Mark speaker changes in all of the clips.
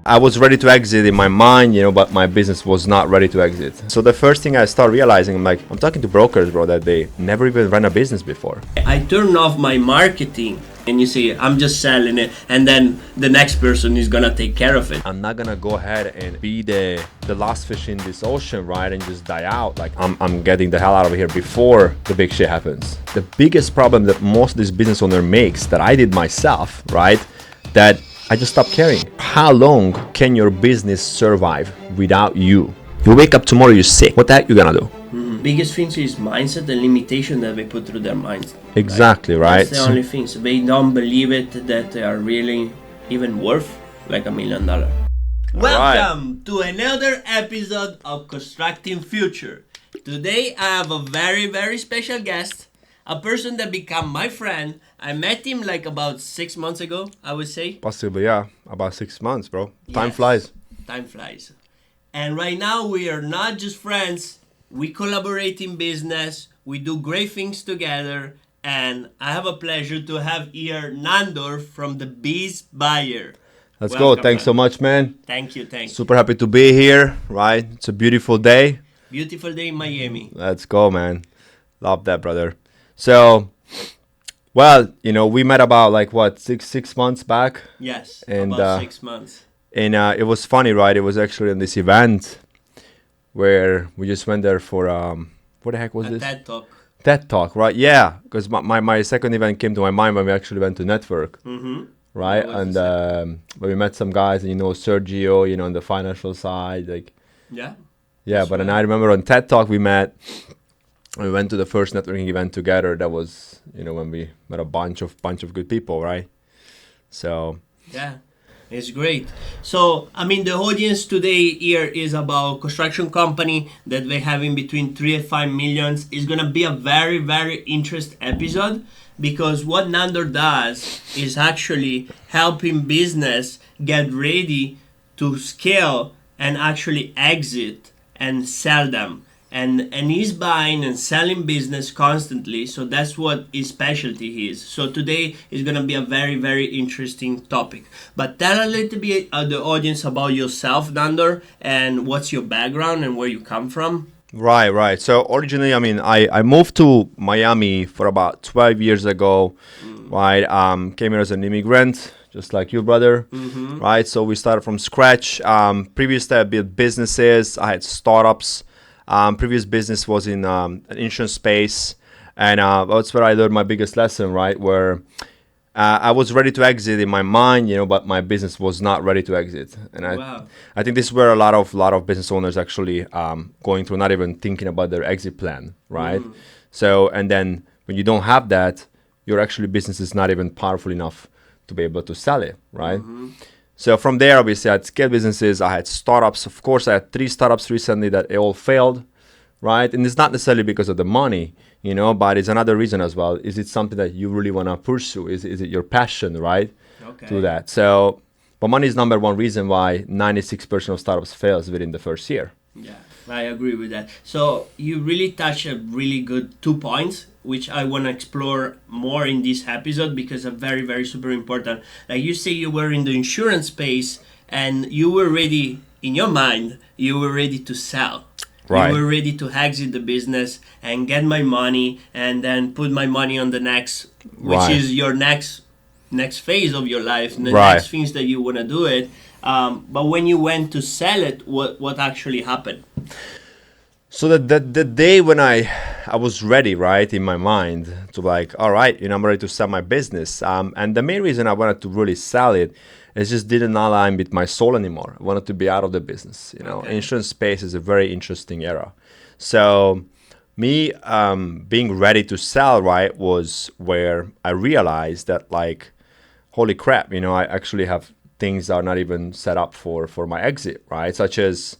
Speaker 1: I was ready to exit in my mind, but my business was not ready to exit. So the first thing I start realizing, I'm talking to brokers, bro, that they never even ran a business before.
Speaker 2: I turn off my marketing and you see, I'm just selling it, and then the next person is gonna take care of it.
Speaker 1: I'm not gonna go ahead and be the last fish in this ocean, right, and just die out. I'm getting the hell out of here before the big shit happens. The biggest problem that most of this business owner makes, that I did myself, right, that I just stopped caring. How long can your business survive without you? You wake up tomorrow, you're sick. What the heck you gonna do?
Speaker 2: Biggest thing is mindset and limitation that they put through their minds.
Speaker 1: Exactly, right?
Speaker 2: That's the only thing. So they don't believe it that they are really even worth like $1 million. Welcome to another episode of Constructing Future. Today I have a very, very special guest. A person that became my friend. I met him like about 6 months ago, I would say.
Speaker 1: Possibly, yeah. About 6 months, bro. Time
Speaker 2: Yes.
Speaker 1: flies.
Speaker 2: Time flies. And right now we are not just friends. We collaborate in business. We do great things together. And I have a pleasure to have here Nandor from the Bees Buyer.
Speaker 1: Let's
Speaker 2: Welcome,
Speaker 1: go. Thanks so
Speaker 2: man.
Speaker 1: much, man.
Speaker 2: Thank you.
Speaker 1: Super happy to be here, right? It's a beautiful day.
Speaker 2: Beautiful day in Miami.
Speaker 1: Let's go, man. Love that, brother. So, well, we met about six months back.
Speaker 2: Yes,
Speaker 1: And,
Speaker 2: about 6 months.
Speaker 1: And it was funny, right? It was actually in this event where we just went there for, what the heck was
Speaker 2: A
Speaker 1: this?
Speaker 2: TED Talk.
Speaker 1: TED Talk, right? Yeah, because my second event came to my mind when we actually went to network, right?
Speaker 2: What was
Speaker 1: And
Speaker 2: the
Speaker 1: when we met some guys, and Sergio, on the financial side,
Speaker 2: Yeah.
Speaker 1: yeah.
Speaker 2: That's
Speaker 1: But then
Speaker 2: right.
Speaker 1: I remember on TED Talk we met. We went to the first networking event together. That was, when we met a bunch of good people, right? So
Speaker 2: Yeah, it's great. So, the audience today here is about construction company that they have in between 3 and 5 millions. It's gonna be a very, very interesting episode because what Nandor does is actually helping business get ready to scale and actually exit and sell them. And he's buying and selling business constantly, so that's what his specialty is. So today is going to be a very, very interesting topic. But tell a little bit the audience about yourself, Nandor, and what's your background and where you come from.
Speaker 1: right. So originally, I moved to Miami for about 12 years ago, right? Came here as an immigrant, just like you, brother, right? So we started from scratch. Previously, I built businesses. I had startups. Previous business was in an insurance space, and that's where I learned my biggest lesson, right? Where I was ready to exit in my mind, but my business was not ready to exit. And
Speaker 2: Wow.
Speaker 1: I think this is where a lot of business owners actually going through, not even thinking about their exit plan, right? So, and then when you don't have that, your actually business is not even powerful enough to be able to sell it, right? So from there, obviously, I had scale businesses. I had startups. Of course, I had 3 startups recently that all failed, right? And it's not necessarily because of the money, but it's another reason as well. Is it something that you really want to pursue? Is it your passion, right?
Speaker 2: Okay.
Speaker 1: To that. So, but money is number one reason why 96% of startups fails within the first year.
Speaker 2: Yeah, I agree with that. So you really touch a really good 2 points, which I want to explore more in this episode because they're very, very super important. Like you say, you were in the insurance space and you were ready in your mind. You were ready to sell.
Speaker 1: Right.
Speaker 2: You were ready to exit the business and get my money and then put my money on the next, which
Speaker 1: Right.
Speaker 2: is your next phase of your life, the
Speaker 1: Right.
Speaker 2: next things that you want to do it. But when you went to sell it, what actually happened?
Speaker 1: So the day when I was ready, right, in my mind to all right, I'm ready to sell my business. And the main reason I wanted to really sell it is just didn't align with my soul anymore. I wanted to be out of the business.
Speaker 2: Okay.
Speaker 1: Insurance space is a very interesting era. So me being ready to sell, right, was where I realized that holy crap, I actually have things that are not even set up for my exit, right? Such as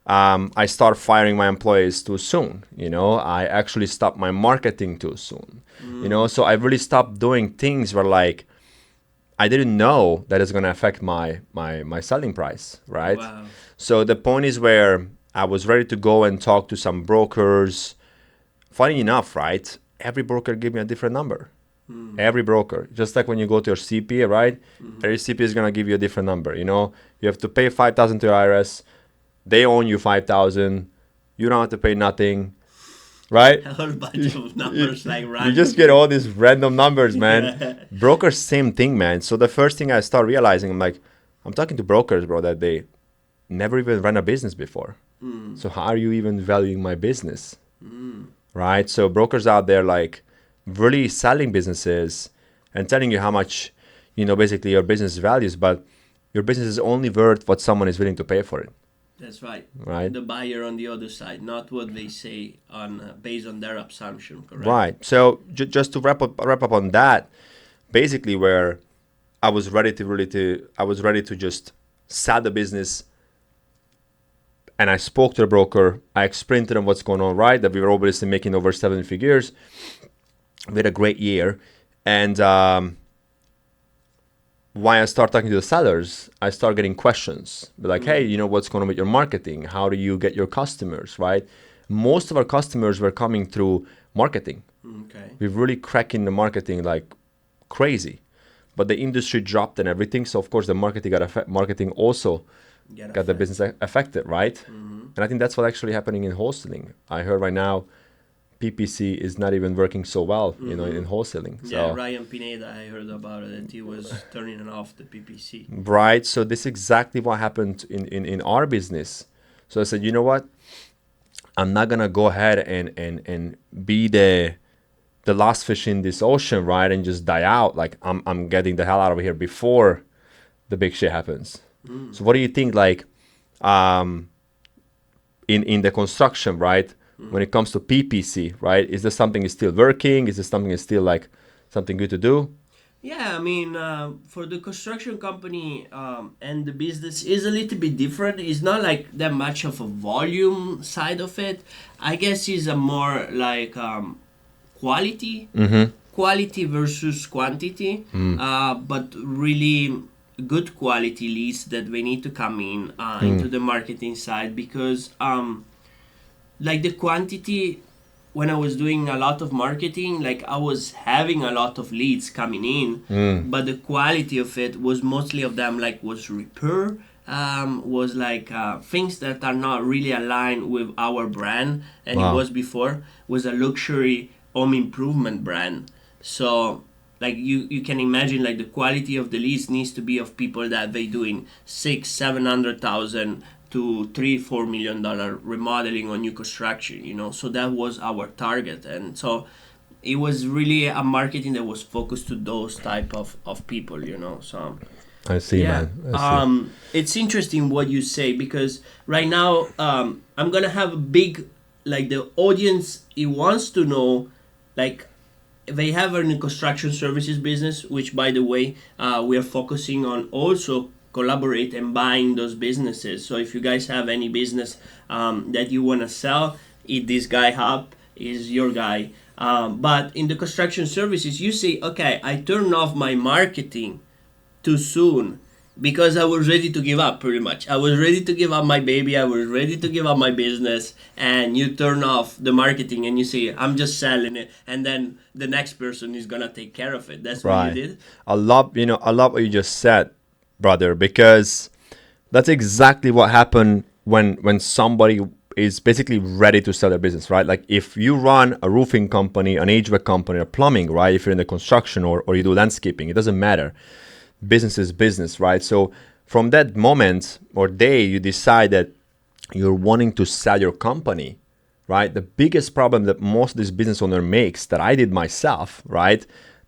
Speaker 1: I start firing my employees too soon. I actually stopped my marketing too soon. So I really stopped doing things where I didn't know that it's gonna affect my selling price, right?
Speaker 2: Wow.
Speaker 1: So the point is where I was ready to go and talk to some brokers. Funny enough, right? Every broker gave me a different number. Every broker, just like when you go to your CPA, right? Every CPA is gonna give you a different number. You know, you have to pay 5,000 to IRS. They own you 5,000. You don't have to pay nothing, right?
Speaker 2: A whole bunch of numbers like
Speaker 1: You
Speaker 2: random.
Speaker 1: just get all these random numbers, man.
Speaker 2: Yeah.
Speaker 1: Brokers, same thing, man. So the first thing I start realizing, I'm like, I'm talking to brokers, bro, that they never even ran a business before. So how are you even valuing my business? Right? So brokers out there like really selling businesses and telling you how much, you know, basically your business values, but your business is only worth what someone is willing to pay for it.
Speaker 2: That's right.
Speaker 1: Right.
Speaker 2: The buyer on the other side, not what they say on based on their assumption, correct?
Speaker 1: Right. So just to wrap up on that, basically where I was ready to just sell the business, and I spoke to the broker. I explained to them what's going on, right? That we were obviously making over 7 figures. We had a great year, and when I start talking to the sellers, I start getting questions. Be like, hey, you know, what's going on with your marketing? How do you get your customers, right? Most of our customers were coming through marketing.
Speaker 2: Okay.
Speaker 1: We've really cracking the marketing like crazy, but the industry dropped and everything. So of course the marketing also got the business affected, right? And I think that's what's actually happening in wholesaling. I heard right now PPC is not even working so well, you know, in wholesaling. So,
Speaker 2: Yeah, Ryan Pineda, I heard about it, that he was turning off the PPC.
Speaker 1: right. So this is exactly what happened in our business. So I said, you know what? I'm not gonna go ahead and be the last fish in this ocean, right? And just die out. Like I'm getting the hell out of here before the big shit happens. So what do you think, like, in the construction, right? When it comes to PPC, right? Is this something is still working? Is this something is still like something good to do?
Speaker 2: Yeah, I mean, for the construction company and the business is a little bit different. It's not like that much of a volume side of it. I guess it's a more like quality, quality versus quantity, but really good quality leads that we need to come in into the marketing side, because like the quantity, when I was doing a lot of marketing, like I was having a lot of leads coming in, but the quality of it was mostly of them like was repair, was like things that are not really aligned with our brand, and
Speaker 1: Wow.
Speaker 2: it was before was a luxury home improvement brand. So like you can imagine, like the quality of the leads needs to be of people that they doing 600,000-700,000 to $3-4 million remodeling or new construction, you know. So that was our target, and so it was really a marketing that was focused to those type of people, you know. So
Speaker 1: I see,
Speaker 2: yeah,
Speaker 1: man. I see.
Speaker 2: it's interesting what you say, because right now I'm gonna have a big, like the audience, it wants to know, like they have a construction services business, which by the way we are focusing on also collaborate and buying those businesses. So if you guys have any business that you want to sell, eat this guy up, is your guy. But in the construction services, you say, okay, I turn off my marketing too soon because I was ready to give up, pretty much. I was ready to give up my baby. I was ready to give up my business. And you turn off the marketing and you say, I'm just selling it. And then the next person is going to take care of it. That's what you did?
Speaker 1: I love what you just said, brother, because that's exactly what happened when somebody is basically ready to sell their business, right? Like if you run a roofing company, an HVAC company, or plumbing, right? If you're in the construction or you do landscaping, it doesn't matter. Business is business, right? So from that moment or day you decide that you're wanting to sell your company, right? The biggest problem that most of this business owner makes, that I did myself, right?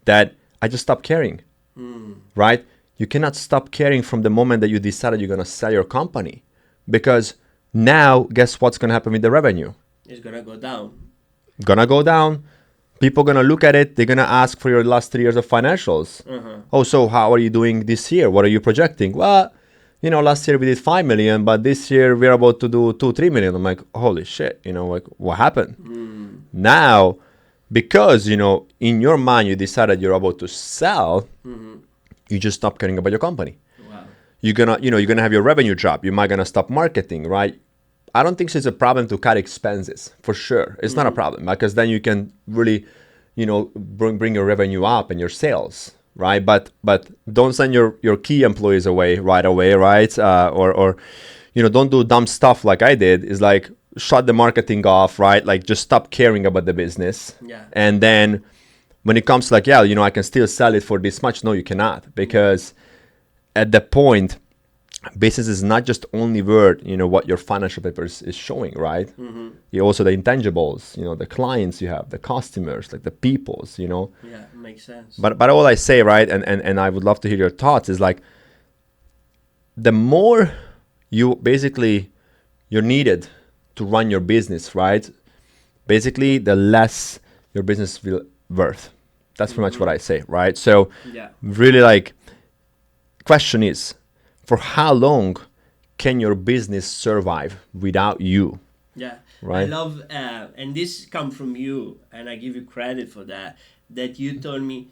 Speaker 1: That I just stopped caring, right? You cannot stop caring from the moment that you decided you're going to sell your company, because now guess what's going to happen with the revenue?
Speaker 2: It's going to go down.
Speaker 1: Gonna go down. People gonna look at it. They're gonna ask for your last 3 years of financials. Oh, so how are you doing this year? What are you projecting? Well, last year we did 5 million, but this year we're about to do 2-3 million. I'm like, holy shit, like what happened? Now, because in your mind you decided you're about to sell, you just stop caring about your company.
Speaker 2: Wow.
Speaker 1: You're gonna have your revenue drop. You might gonna stop marketing, right? I don't think it's a problem to cut expenses, for sure. It's not a problem, because then you can really, bring your revenue up and your sales, right? But don't send your key employees away right away, right? Or don't do dumb stuff like I did. Is like shut the marketing off, right? Like just stop caring about the business.
Speaker 2: Yeah.
Speaker 1: And then when it comes to like, yeah, I can still sell it for this much. No, you cannot, because at that point, business is not just only worth what your financial papers is showing, right?
Speaker 2: Mm-hmm.
Speaker 1: You also the intangibles, the clients you have, the customers, like the peoples.
Speaker 2: Yeah, makes sense.
Speaker 1: But all I say, right, and I would love to hear your thoughts, is like the more you're needed to run your business, right? Basically, the less your business will worth. That's pretty much what I say, right? So
Speaker 2: Yeah.
Speaker 1: really, like, question is, for how long can your business survive without you?
Speaker 2: Yeah,
Speaker 1: Right.
Speaker 2: I love, and this come from you, and I give you credit for that. That you told me,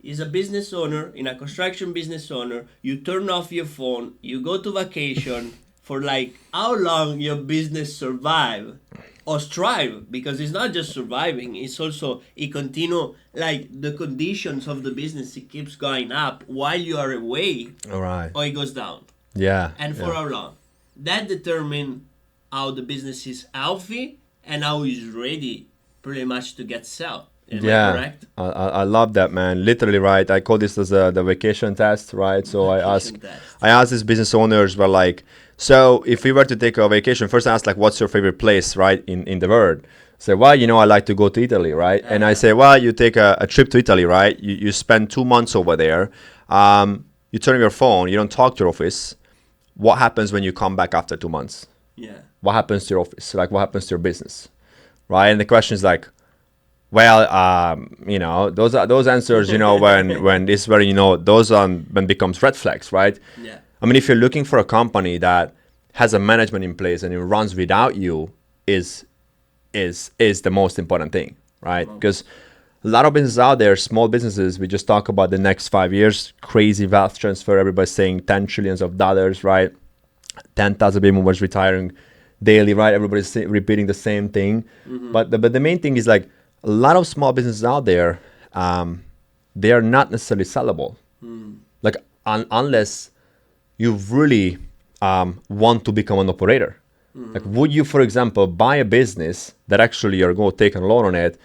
Speaker 2: is a business owner, in a construction business owner, you turn off your phone, you go to vacation for like how long your business survive or strive, because it's not just surviving, it's also it continue like the conditions of the business, it keeps going up while you are away,
Speaker 1: All right.
Speaker 2: or it goes down.
Speaker 1: Yeah.
Speaker 2: And for how long? That determine how the business is healthy and how it's ready pretty much to get sold. Am I correct?
Speaker 1: I love that, man. Literally, right? I call this as the vacation test, right? So
Speaker 2: Vacation test.
Speaker 1: I ask these business owners, well, like, so if we were to take a vacation, first I ask, like, what's your favorite place, right, in the world? Say, well, I like to go to Italy, right? And I say, well, you take a trip to Italy, right? You spend 2 months over there. You turn on your phone. You don't talk to your office. What happens when you come back after 2 months?
Speaker 2: Yeah.
Speaker 1: What happens to your office? Like, what happens to your business, right? And the question is like, well, those answers, when this very, those when becomes red flags, right?
Speaker 2: Yeah.
Speaker 1: I mean, if you're looking for a company that has a management in place and it runs without you, is the most important thing, right? Because a lot of businesses out there, small businesses, we just talk about the next 5 years, crazy wealth transfer. Everybody's saying 10 trillions of dollars, right? 10,000 baby boomers retiring daily, right? Everybody's repeating the same thing.
Speaker 2: Mm-hmm.
Speaker 1: But the main thing is like a lot of small businesses out there, they are not necessarily sellable. Like unless you really want to become an operator. Like, would you, for example, buy a business that actually you're going to take a loan on it,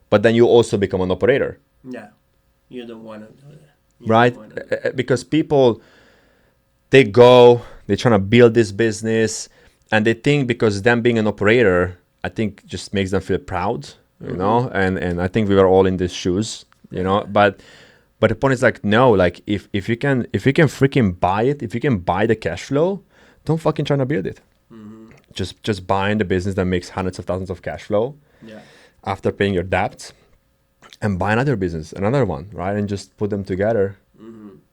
Speaker 1: but then you also become an operator?
Speaker 2: Yeah. You don't want to do that.
Speaker 1: Right? Because people, they're trying to build this business, and they think because them being an operator, I think just makes them feel proud, and I think we were all in these shoes, but the point is like, no, like if you can freaking buy it, if you can buy the cash flow, don't fucking try to build it. Just buying the business that makes hundreds of thousands of cash flow after paying your debts, and buy another business, another one, right? And just put them together,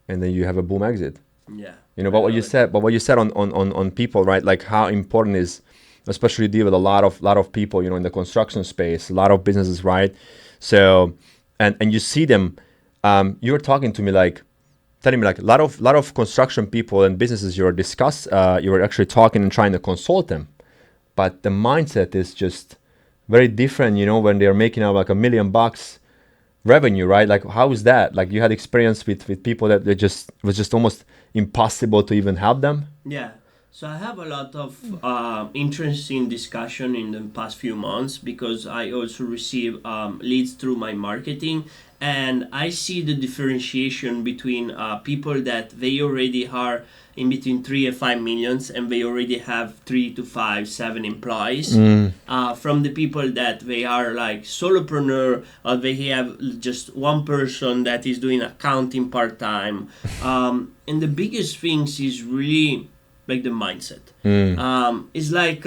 Speaker 1: and then you have a boom exit.
Speaker 2: Yeah.
Speaker 1: But what you said on people, right? Like how important is, especially deal with a lot of people, in the construction space, a lot of businesses, right? So, and you see them, you were talking to me like, telling me like a lot of construction people and businesses you were actually talking and trying to consult them, but the mindset is just very different, when they're making out like $1 million revenue, right? Like, how is that? Like, you had experience with people that it was just almost impossible to even help them?
Speaker 2: Yeah. So I have a lot of interesting discussion in the past few months, because I also receive leads through my marketing, and I see the differentiation between people that they already are in between 3 and 5 millions, and they already have 3 to 5, 7 employees, from the people that they are like solopreneur, or they have just one person that is doing accounting part-time. And the biggest things is really like the mindset. It's like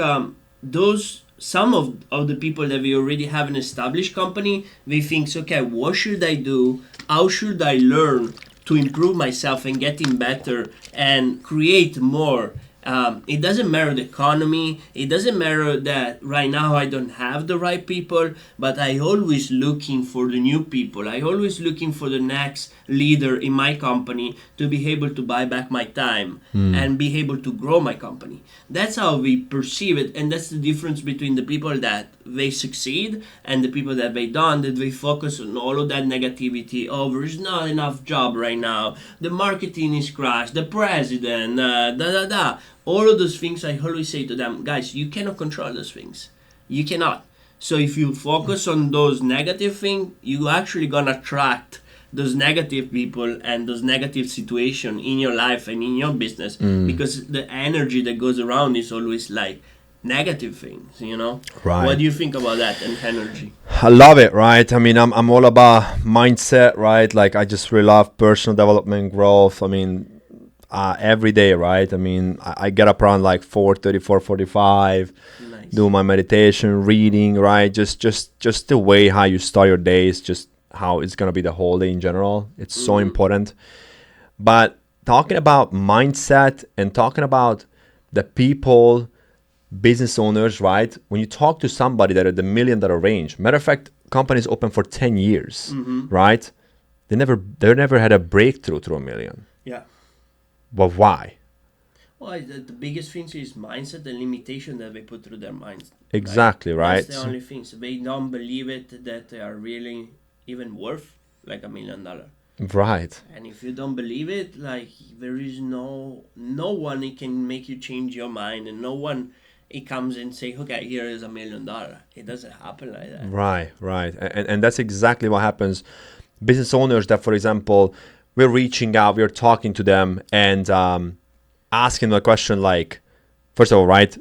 Speaker 2: some of the people that we already have an established company, they think, okay, what should I do? How should I learn to improve myself and getting better and create more? It doesn't matter the economy. It doesn't matter that right now I don't have the right people, but I always looking for the new people. I always looking for the next leader in my company to be able to buy back my time and be able to grow my company. That's how we perceive it, and that's the difference between the people that they succeed and the people that they don't. That they focus on all of that negativity. Oh, there's not enough job right now. The marketing is crashed. The president, da da da. All of those things, I always say to them, guys, you cannot control those things. You cannot. So if you focus on those negative things, you actually gonna attract those negative people and those negative situation in your life and in your business, because the energy that goes around is always like negative things, you know?
Speaker 1: Right.
Speaker 2: What do you think about that and energy?
Speaker 1: I love it, right? I mean, I'm all about mindset, right? Like, I just really love personal development, growth. I mean, every day, right? I mean, I get up around like 4:30, 4:45,
Speaker 2: Nice.
Speaker 1: do my meditation, reading, right? Just the way how you start your day is just how it's gonna be the whole day in general. It's so important. But talking about mindset and talking about the people, business owners, right? When you talk to somebody that are the $1 million range, matter of fact, companies open for 10 years, right? They never had a breakthrough through $1 million.
Speaker 2: Yeah.
Speaker 1: But why?
Speaker 2: Well, the biggest thing is mindset and limitation that they put through their minds.
Speaker 1: Exactly, right?
Speaker 2: That's the only thing. So they don't believe it that they are really even worth like $1 million.
Speaker 1: Right.
Speaker 2: And if you don't believe it, like there is no one it can make you change your mind, and no one it comes and say, okay, here is $1 million. It doesn't happen like that.
Speaker 1: Right. And that's exactly what happens. Business owners that, for example, we're reaching out, we're talking to them and asking them a question like, first of all, right,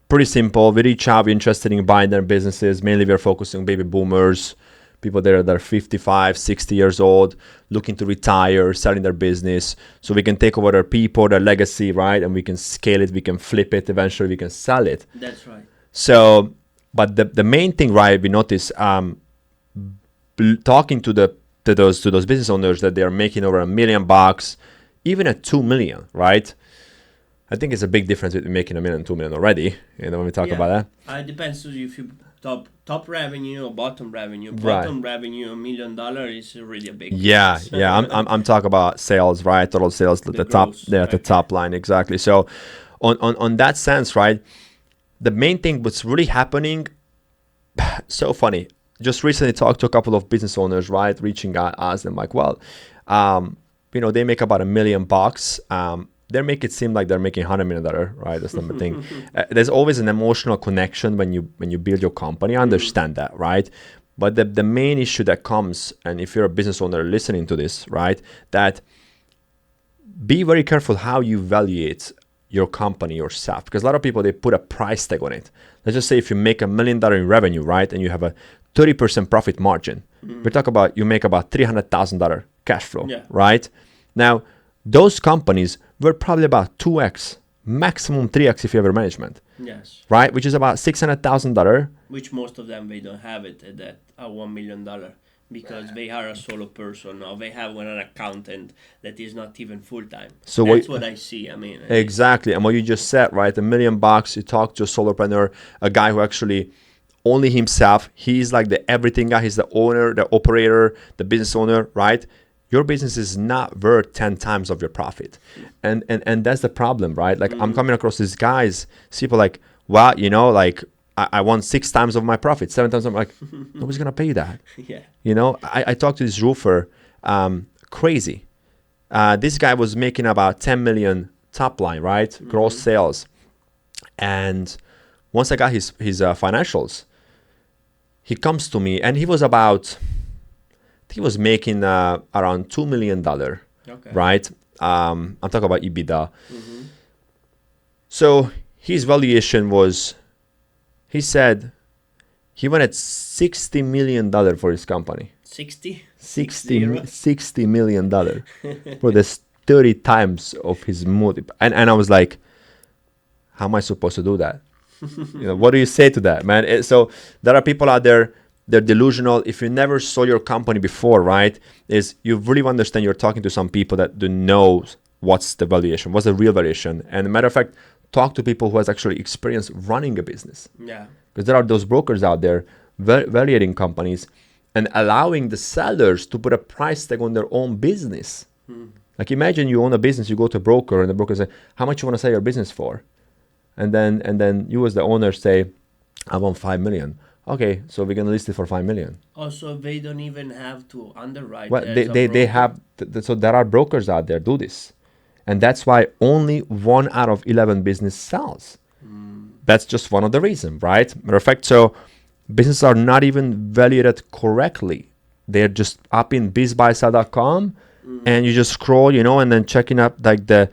Speaker 1: pretty simple. We reach out, we're interested in buying their businesses. Mainly we're focusing on baby boomers, people that are 55, 60 years old, looking to retire, selling their business. So we can take over their people, their legacy, right? And we can scale it, we can flip it, eventually we can sell it.
Speaker 2: That's right.
Speaker 1: So, but the main thing, right, we notice talking to those business owners that they are making over $1 million, even at 2 million, right? I think it's a big difference between making $1 million and 2 million already. You know, when we talk about that.
Speaker 2: It depends if you top revenue or bottom revenue.
Speaker 1: Right.
Speaker 2: Bottom revenue, $1 million is really a big
Speaker 1: Yeah.
Speaker 2: difference.
Speaker 1: I'm talking about sales, right? Total sales, the top,
Speaker 2: gross,
Speaker 1: the
Speaker 2: right.
Speaker 1: top line, exactly. So, on that sense, right? The main thing what's really happening, so funny. Just recently talked to a couple of business owners, right? Reaching out, asked them like, well, they make about $1 million. They make it seem like they're making $100 million, right? That's not the thing. There's always an emotional connection when you build your company. I understand that, right? But the main issue that comes, and if you're a business owner listening to this, right, that be very careful how you evaluate your company yourself, because a lot of people, they put a price tag on it. Let's just say if you make $1 million in revenue, right, and you have a 30% profit margin, we talk about you make about $300,000 cash flow, right? Now, those companies were probably about 2x, maximum 3x if you have a management.
Speaker 2: Yes.
Speaker 1: Right, which is about $600,000.
Speaker 2: Which most of them, they don't have it at that $1 million, because they are a solo person, or they have an accountant that is not even full-time.
Speaker 1: So
Speaker 2: that's what I see. I mean,
Speaker 1: exactly. And what you just said, right? $1 million, you talk to a solopreneur, a guy who actually only himself, he's like the everything guy, he's the owner, the operator, the business owner, right? Your business is not worth 10 times of your profit. And that's the problem, right? Like I'm coming across these guys, people like, well, like I want 6 times of my profit, 7 times. I'm like, nobody's going to pay you that.
Speaker 2: Yeah.
Speaker 1: I talked to this roofer, crazy. This guy was making about 10 million top line, right? Gross sales. And once I got his financials, he comes to me and he was making around $2 million, right? I'm talking about EBITDA. So his valuation was, he said he wanted $60 million for his company.
Speaker 2: 60?
Speaker 1: $60 million for this 30 times of his multiple. And I was like, how am I supposed to do that? What do you say to that, man? So there are people out there, they're delusional. If you never saw your company before, right, is you really understand you're talking to some people that do know what's the valuation, what's the real valuation. And matter of fact, talk to people who has actually experience running a business.
Speaker 2: Yeah.
Speaker 1: Because there are those brokers out there valuating companies and allowing the sellers to put a price tag on their own business. Like imagine you own a business, you go to a broker and the broker say, how much you want to sell your business for? And then you as the owner say, I want 5 million. Okay, so we're gonna list it for 5 million.
Speaker 2: Also, they don't even have to underwrite.
Speaker 1: Well,
Speaker 2: as a
Speaker 1: they
Speaker 2: broker.
Speaker 1: have so there are brokers out there do this, and that's why only 1 out of 11 business sells. That's just one of the reasons, right? Matter of fact, so businesses are not even valued correctly. They're just up in bizbuysell.com, and you just scroll, and then checking up like the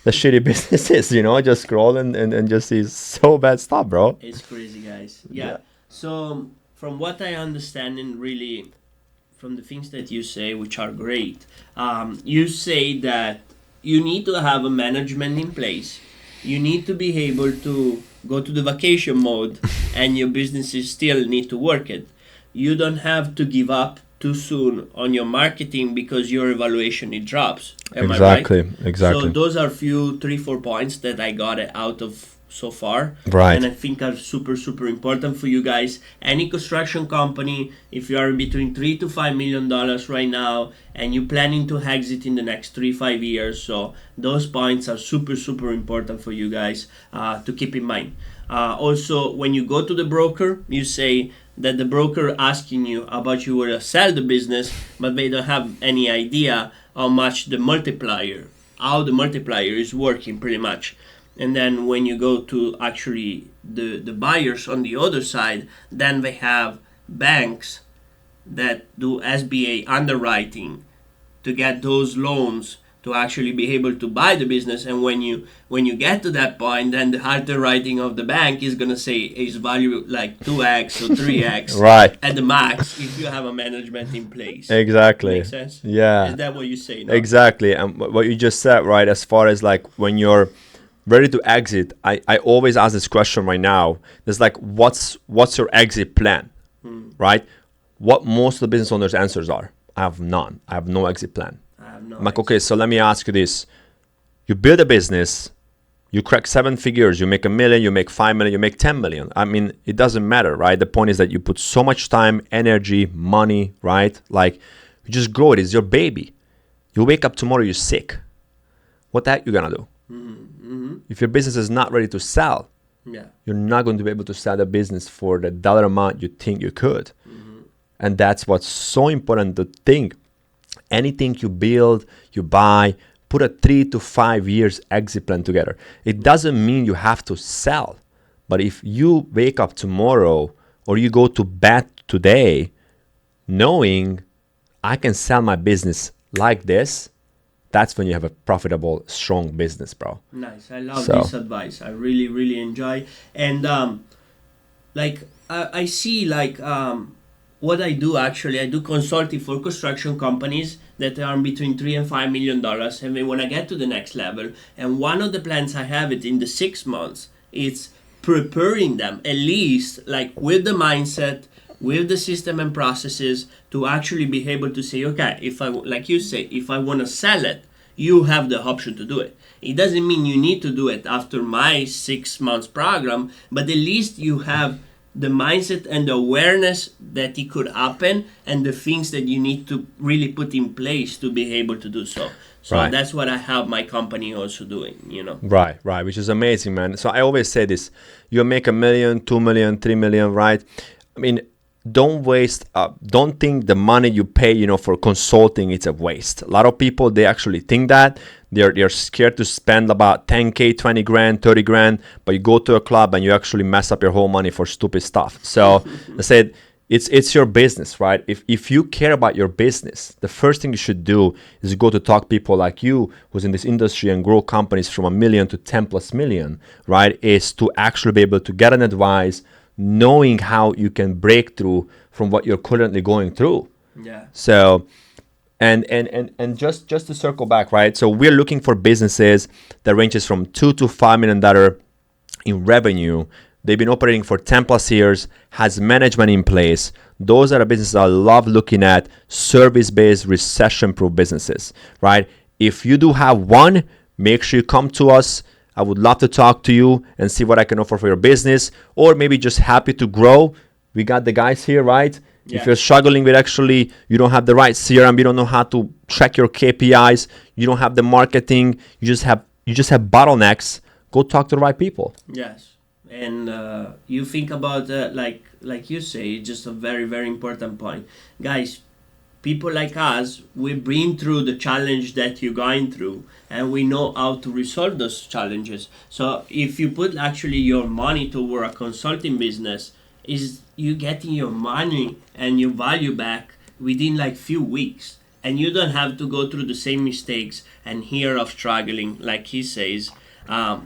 Speaker 1: the shitty businesses, just scroll and just see so bad stuff, bro.
Speaker 2: It's crazy, guys. Yeah. So from what I understand, and really from the things that you say, which are great, you say that you need to have a management in place. You need to be able to go to the vacation mode, and your businesses still need to work it. You don't have to give up too soon on your marketing because your evaluation it drops. Am I right?
Speaker 1: Exactly.
Speaker 2: So those are 3-4 points that I got out of so far.
Speaker 1: Right.
Speaker 2: And I think are super, super important for you guys. Any construction company, if you are between $3 to $5 million right now and you're planning to exit in the next 3-5 years, so those points are super, super important for you guys to keep in mind. Also, when you go to the broker, you say that the broker asking you about you will sell the business, but they don't have any idea how the multiplier is working pretty much. And then when you go to actually the buyers on the other side, then they have banks that do SBA underwriting to get those loans to actually be able to buy the business. And when you get to that point, then the underwriting of the bank is going to say is value like 2x or 3x
Speaker 1: right
Speaker 2: at the max if you have a management in place.
Speaker 1: Exactly.
Speaker 2: Makes sense?
Speaker 1: Yeah.
Speaker 2: Is that what you say now?
Speaker 1: Exactly. And what you just said, right, as far as like when you're ready to exit, I always ask this question right now. There's like, what's your exit plan, right? What most of the business owners' answers are, I have none. I have no exit plan. I'm like, okay, so let me ask you this. You build a business, you crack 7 figures, you make $1 million, you make 5 million, you make 10 million. I mean, it doesn't matter, right? The point is that you put so much time, energy, money, right? Like, you just grow it. It's your baby. You wake up tomorrow, you're sick. What the heck you gonna do? If your business is not ready to sell, you're not going to be able to sell the business for the dollar amount you think you could. And that's what's so important to think. Anything you build, you buy, put a 3 to 5 years exit plan together. It doesn't mean you have to sell. But if you wake up tomorrow or you go to bed today knowing I can sell my business like this, that's when you have a profitable, strong business, bro.
Speaker 2: Nice. I love this advice. I really, really enjoy. And I see what I do actually, I do consulting for construction companies that are between $3 and $5 million, and they want to get to the next level. And one of the plans I have it in the 6 months, it's preparing them at least like with the mindset, with the system and processes to actually be able to say, okay, if I, like you say, if I want to sell it, you have the option to do it. It doesn't mean you need to do it after my 6 months program, but at least you have the mindset and the awareness that it could happen and the things that you need to really put in place to be able to do so. So that's what I have my company also doing,
Speaker 1: Right, which is amazing, man. So I always say this, you make $1 million, $2 million, $3 million, right? I mean, don't don't think the money you pay, for consulting, it's a waste. A lot of people, they actually think that. They're scared to spend about 10K, 20 grand, 30 grand, but you go to a club and you actually mess up your whole money for stupid stuff. So I said, it's your business, right? If you care about your business, the first thing you should do is go to talk people like you who's in this industry and grow companies from $1 million to 10 plus million, right? Is to actually be able to get an advice, knowing how you can break through from what you're currently going through.
Speaker 2: Yeah.
Speaker 1: So, and just to circle back, right? So we're looking for businesses that ranges from $2 to $5 million in revenue. They've been operating for 10 plus years, has management in place. Those are the businesses I love looking at, service-based, recession-proof businesses, right? if you do have one, make sure you come to us. I would love to talk to you and see what I can offer for your business, or maybe just happy to grow. We got the guys here, right?
Speaker 2: Yeah.
Speaker 1: If you're struggling with actually, you don't have the right CRM, you don't know how to track your KPIs, you don't have the marketing, you just have bottlenecks, go talk to the right people.
Speaker 2: Yes, and you think about like you say, just a very very important point, guys. People like us, we've been through the challenge that you're going through, and we know how to resolve those challenges. So if you put actually your money toward a consulting business, is you getting your money and your value back within like few weeks, and you don't have to go through the same mistakes and hear of struggling like he says.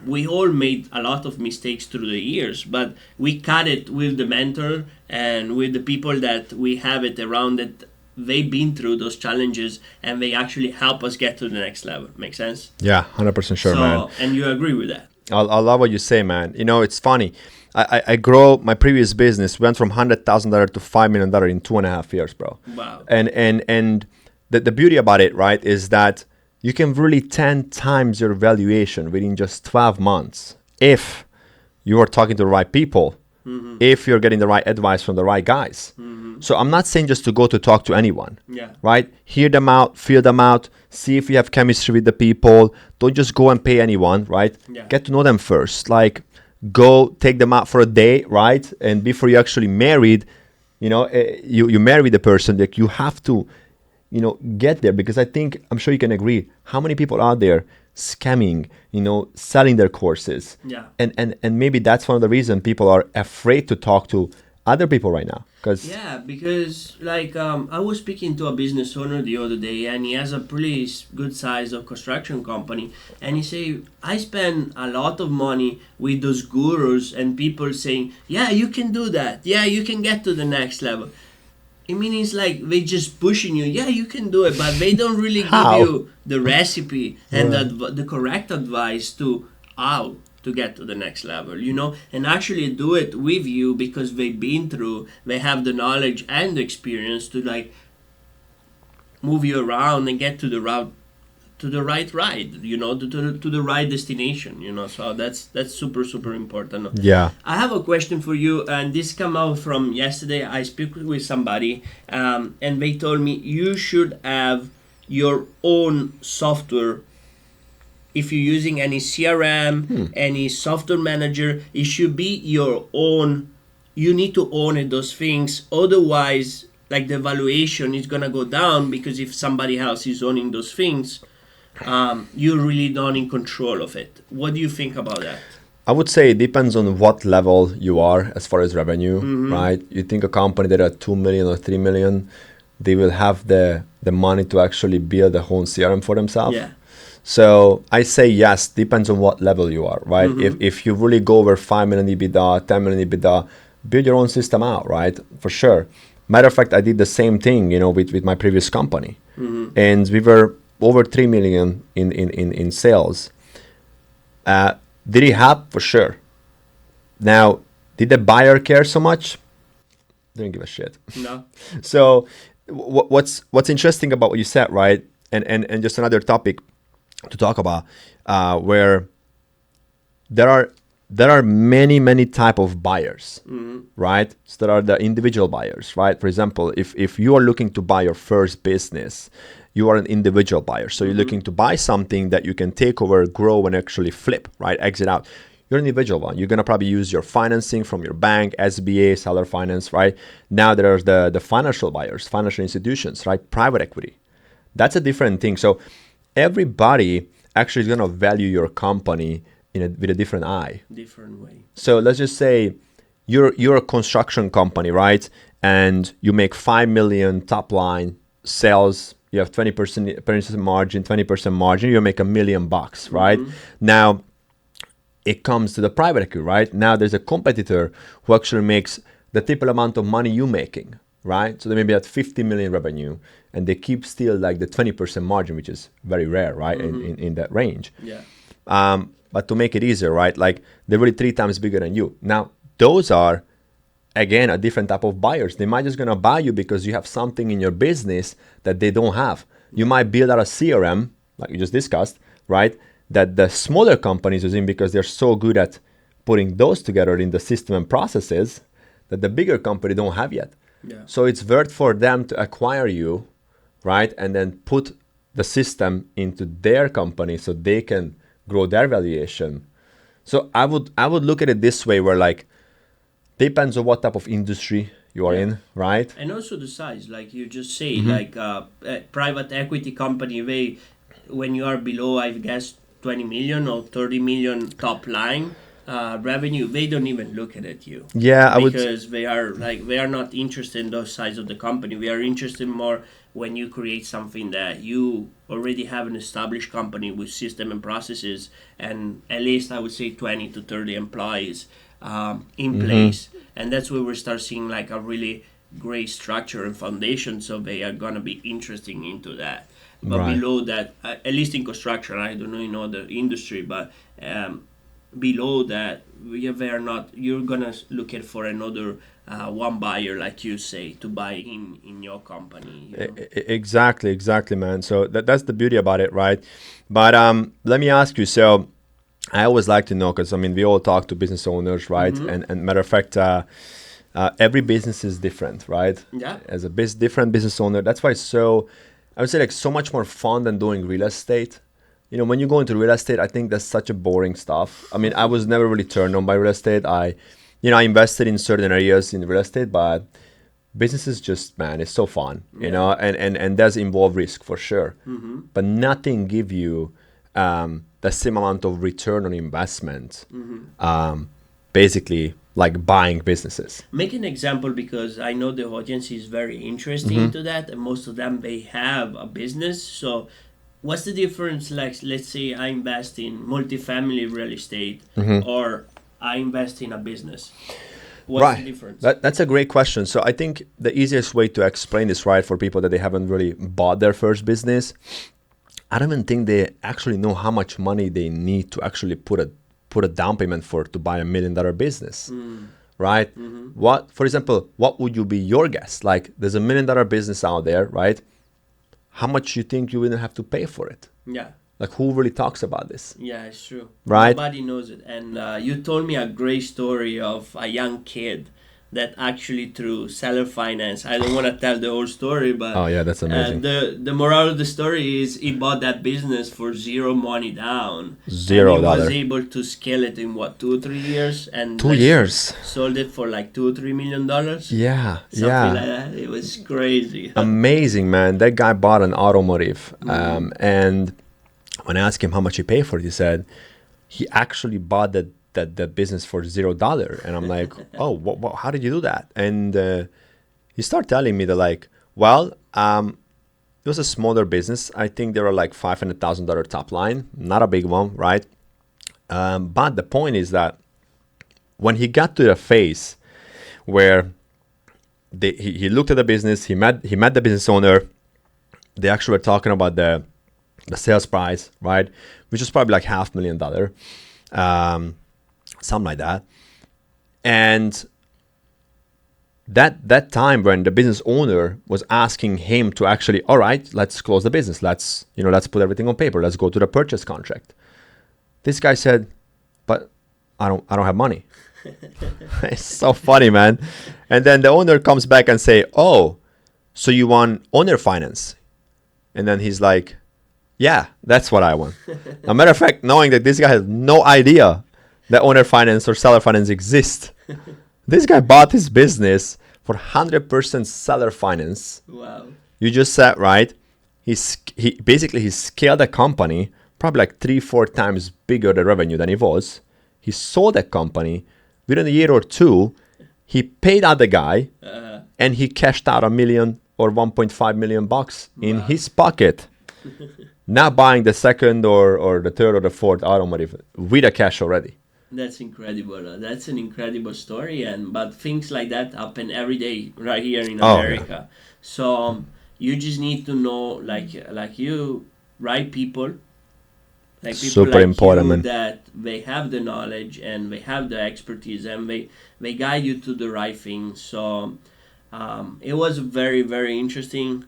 Speaker 2: We all made a lot of mistakes through the years, but we cut it with the mentor and with the people that we have it around that they've been through those challenges, and they actually help us get to the next level. Make sense?
Speaker 1: Yeah, 100% sure, man.
Speaker 2: And you agree with that?
Speaker 1: I love what you say, man. You know, it's funny. I grow my previous business went from $100,000 to $5 million in 2.5 years, bro.
Speaker 2: Wow.
Speaker 1: And the beauty about it, right, is that you can really 10 times your valuation within just 12 months if you are talking to the right people, if you're getting the right advice from the right guys. So I'm not saying just to go to talk to anyone, right? Hear them out, feel them out, see if you have chemistry with the people. Don't just go and pay anyone, right? Get to know them first. Like, go take them out for a day, right? And before you actually married, you know, you marry the person, like you have to, you know, get there, because I'm sure you can agree, how many people out there scamming, you know, selling their courses. And maybe that's one of the reasons people are afraid to talk to other people right now.
Speaker 2: Because like I was speaking to a business owner the other day, and he has a pretty good size of construction company, and he say, I spend a lot of money with those gurus and people saying, yeah, you can do that, yeah, you can get to the next level. I mean, it's like they just pushing you. Yeah, you can do it, but they don't really give you the recipe and the correct advice to how to get to the next level, you know, and actually do it with you, because they've been through, they have the knowledge and the experience to like move you around and get to the right ride, you know, to the right destination, you know. So that's super important.
Speaker 1: Yeah.
Speaker 2: I have a question for you, and this came out from yesterday. I spoke with somebody, and they told me you should have your own software. If you're using any CRM, any software manager, it should be your own. You need to own it, those things. Otherwise, like the valuation is gonna go down, because if somebody else is owning those things, you're really not in control of it. What do you think about that?
Speaker 1: I would say it depends on what level you are as far as revenue, right? You think a company that are 2 million or 3 million, they will have the money to actually build a whole CRM for themselves.
Speaker 2: Yeah.
Speaker 1: So I say yes, depends on what level you are, right? If you really go over 5 million EBITDA, 10 million EBITDA, build your own system out, right? For sure. Matter of fact, I did the same thing, you know, with my previous company. And we were over 3 million in sales. Did it help? For sure. Now, did the buyer care so much? Didn't give a shit.
Speaker 2: No.
Speaker 1: So what's interesting about what you said, right? And just another topic to talk about, where there are many type of buyers, right? So there are the individual buyers, right? For example, if you are looking to buy your first business, you are an individual buyer. So you're looking to buy something that you can take over, grow, and actually flip, right? Exit out. You're an individual one. You're gonna probably use your financing from your bank, SBA, seller finance, right? Now there's the financial buyers, financial institutions, right? Private equity. That's a different thing. So everybody actually is gonna value your company with a different eye.
Speaker 2: Different way.
Speaker 1: So let's just say you're a construction company, right? And you make 5 million top line sales. You have 20% margin, 20% margin. You make $1 million, right? Now it comes to the private equity, right? Now there's a competitor who actually makes the triple amount of money you're making, right? So they may be at 50 million revenue, and they keep still like the 20% margin, which is very rare, right? In that range.
Speaker 2: Yeah.
Speaker 1: But to make it easier, right? Like they're really 3 times bigger than you. Now those are, again, a different type of buyers. They might just gonna buy you because you have something in your business that they don't have. You might build out a CRM, like you just discussed, right? That the smaller companies using because they're so good at putting those together in the system and processes that the bigger company don't have yet.
Speaker 2: Yeah.
Speaker 1: So it's worth for them to acquire you, right? And then put the system into their company so they can grow their valuation. So I would look at it this way where like depends on what type of industry you are in, right?
Speaker 2: And also the size, like you just say, like a private equity company, when you are below, I guess, 20 million or 30 million top line revenue, they don't even look at you.
Speaker 1: Yeah, I would.
Speaker 2: Because they are not interested in those size of the company. We are interested more when you create something that you already have an established company with system and processes, and at least I would say 20 to 30 employees in place, and that's where we start seeing like a really great structure and foundation. So they are gonna be interesting into that. But
Speaker 1: Right.
Speaker 2: below that, at least in construction, I don't know in other industry, but below that, they are not. You're gonna look at for another one buyer, like you say, to buy in your company. You know?
Speaker 1: Exactly, man. So that's the beauty about it, right? But let me ask you. So I always like to know because I mean we all talk to business owners, right? And matter of fact, every business is different, right?
Speaker 2: Yeah.
Speaker 1: As a different business owner, that's why it's so. I would say like so much more fun than doing real estate. You know, when you go into real estate, I think that's such a boring stuff. I mean, I was never really turned on by real estate. I invested in certain areas in real estate, but business is just, man, it's so fun, and does involve risk for sure. But nothing give you the same amount of return on investment, basically like buying businesses.
Speaker 2: Make an example because I know the audience is very interested into that, and most of them they have a business. So, what's the difference? Like, let's say I invest in multifamily real estate, or I invest in a business. What's the difference?
Speaker 1: That's a great question. So I think the easiest way to explain this, right, for people that they haven't really bought their first business, I don't even think they actually know how much money they need to actually put a down payment to buy $1 million business, right? For example, what would you be your guess? Like, there's $1 million business out there, right? How much you think you wouldn't have to pay for it?
Speaker 2: Yeah.
Speaker 1: Like, who really talks about this?
Speaker 2: Yeah, it's true.
Speaker 1: Right?
Speaker 2: Nobody knows it. And you told me a great story of a young kid that actually through seller finance. I don't want to tell the whole story, but
Speaker 1: oh yeah, that's amazing.
Speaker 2: The moral of the story is he bought that business for zero money down.
Speaker 1: $0.
Speaker 2: And he was able to scale it in what, 2 or 3 years, and
Speaker 1: 2 years
Speaker 2: sold it for like $2 or $3 million.
Speaker 1: Yeah,
Speaker 2: Something like that. It was crazy.
Speaker 1: Amazing, man. That guy bought an automotive, and when I asked him how much he paid for it, he said he actually bought that business for $0. And I'm like, oh, how did you do that? And he started telling me that like, well, it was a smaller business. I think there were like $500,000 top line, not a big one, right? But the point is that when he got to the phase where he looked at the business, he met the business owner. They actually were talking about the sales price, right? Which is probably like $500,000. Something like that. And that time when the business owner was asking him to actually, all right, let's close the business. Let's put everything on paper. Let's go to the purchase contract. This guy said, but I don't have money. It's so funny, man. And then the owner comes back and say, oh, so you want owner finance? And then he's like, yeah, that's what I want. As a matter of fact, knowing that this guy has no idea that owner finance or seller finance exists. This guy bought his business for 100% seller finance.
Speaker 2: Wow.
Speaker 1: You just said, right? He scaled the company probably like 3-4 times bigger the revenue than he was. He sold that company within a year or two. He paid out the guy and he cashed out $1 million or $1.5 million in his pocket. Not buying the second or the third or the fourth automotive with the cash already.
Speaker 2: That's incredible. That's an incredible story, but things like that happen every day right here in America. Yeah. So you just need to know, like you, right people, like people
Speaker 1: super
Speaker 2: like
Speaker 1: important,
Speaker 2: you,
Speaker 1: man.
Speaker 2: that they have the knowledge and they have the expertise and they guide you to the right thing. So it was very, very interesting.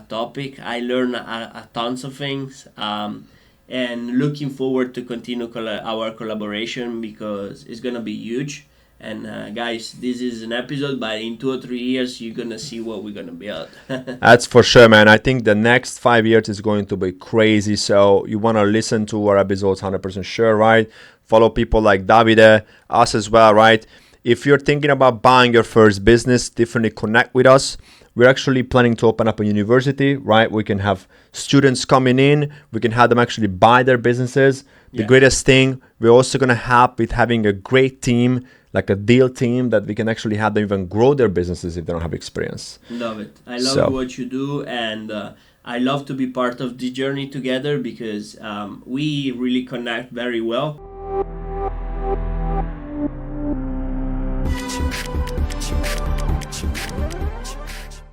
Speaker 2: topic. I learned a tons of things, and looking forward to continue our collaboration because it's gonna be huge. And guys, this is an episode, but in 2 or 3 years, you're gonna see what we're gonna build.
Speaker 1: That's for sure, man. I think the next 5 years is going to be crazy. So you want to listen to our episodes, 100% sure, right? Follow people like Davide, us as well, right? If you're thinking about buying your first business, definitely connect with us. We're actually planning to open up a university, right? We can have students coming in. We can have them actually buy their businesses. The
Speaker 2: Yes.
Speaker 1: greatest thing, we're also going to help with having a great team, like a deal team that we can actually have them even grow their businesses if they don't have experience.
Speaker 2: Love it. I love
Speaker 1: So
Speaker 2: what you do, and I love to be part of the journey together because we really connect very well.